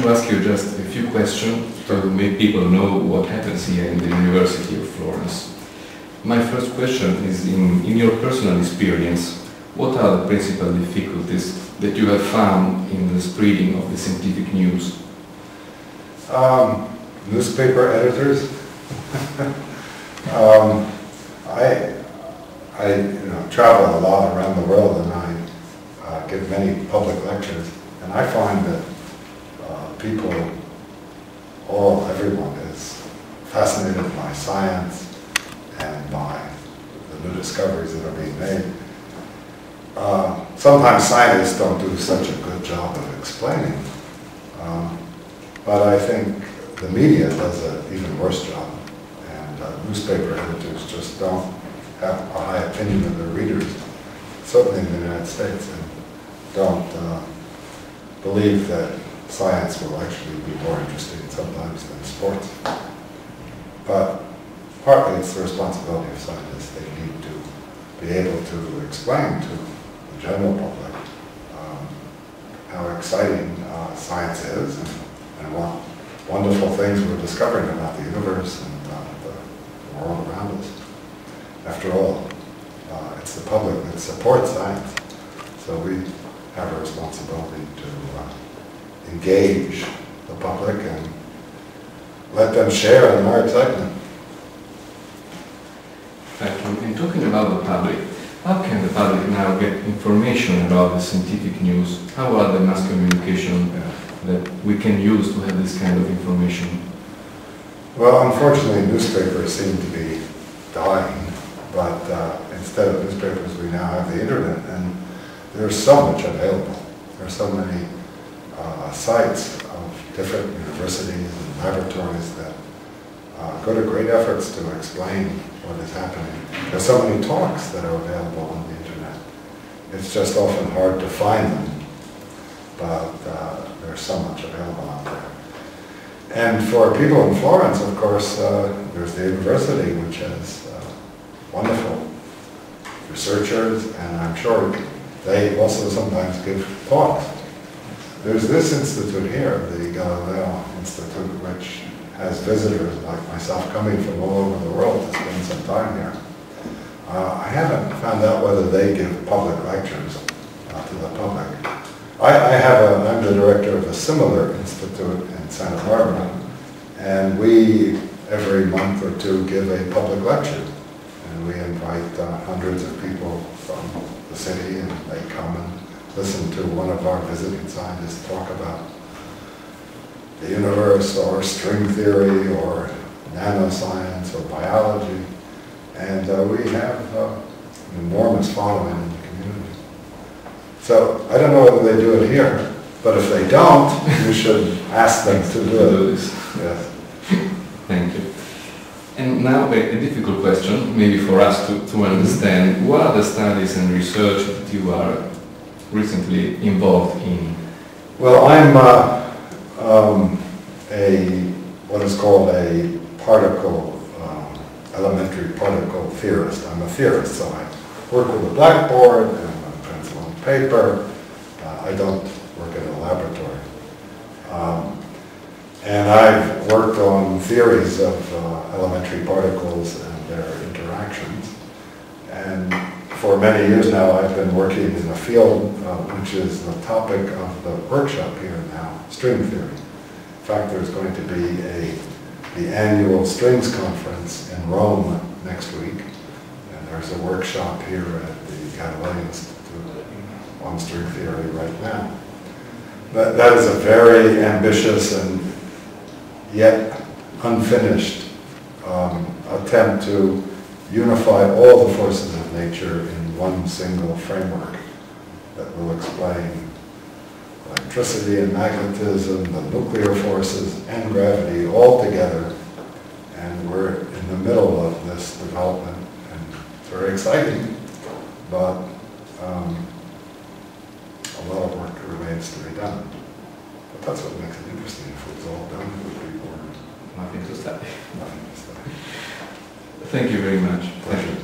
to ask you just a few questions to make people know what happens here in the University of Florence. My first question is, in your personal experience, what are the principal difficulties that you have found in the spreading of the scientific news? Newspaper editors. I travel a lot around the world, and I give many public lectures, and I find that people, everyone is fascinated by science and by the new discoveries that are being made. Sometimes scientists don't do such a good job of explaining, but I think the media does an even worse job, and newspaper editors just don't have a high opinion of their readers, certainly in the United States, and don't believe that science will actually be more interesting sometimes than sports. But partly it's the responsibility of scientists. They need to be able to explain to the general public how exciting science is and what wonderful things we're discovering about the universe and the world around us. After all, it's the public that supports science, so we have a responsibility to engage the public and let them share in our excitement. Thank you. And talking about the public, how can the public now get information about the scientific news? How are the mass communication that we can use to have this kind of information? Well, unfortunately, newspapers seem to be dying, but instead of newspapers, we now have the internet, and there's so much available. There are so many sites of different universities and laboratories that go to great efforts to explain what is happening. There's so many talks that are available on the internet. It's just often hard to find them, but there's so much available out there. And for people in Florence, of course, there's the university, which has wonderful researchers, and I'm sure they also sometimes give talks. There's this institute here, the Galileo Institute, which has visitors like myself coming from all over the world to spend some time here. I haven't found out whether they give public lectures to the public. I'm the director of a similar institute in Santa Barbara, and we, every month or two, give a public lecture. And we invite hundreds of people from the city, and they come and listen to one of our visiting scientists talk about the universe, or string theory, or nanoscience, or biology. And we have an enormous following in the community. So I don't know whether they do it here, but if they don't, you should ask them to do it. Yes. Thank you. And now a difficult question, maybe for us to understand. What are the studies and research that you are recently involved in? Well, I'm what is called a elementary particle theorist. I'm a theorist, so I work with a blackboard and a pencil and paper. I don't work in a laboratory. And I've worked on theories of elementary particles and their interactions. And for many years now, I've been working in a field which is the topic of the workshop here now, string theory. In fact, there's going to be the annual Strings Conference in Rome next week, and there's a workshop here at the Galileo Institute on string theory right now. But that is a very ambitious and yet unfinished attempt to unify all the forces of nature in one single framework that will explain electricity and magnetism, the nuclear forces and gravity all together. And we're in the middle of this development, and it's very exciting, but a lot of work remains to be done. But that's what makes it interesting. If it was all done, it would be boring. Nothing to study. Nothing to study. Thank you very much. Pleasure.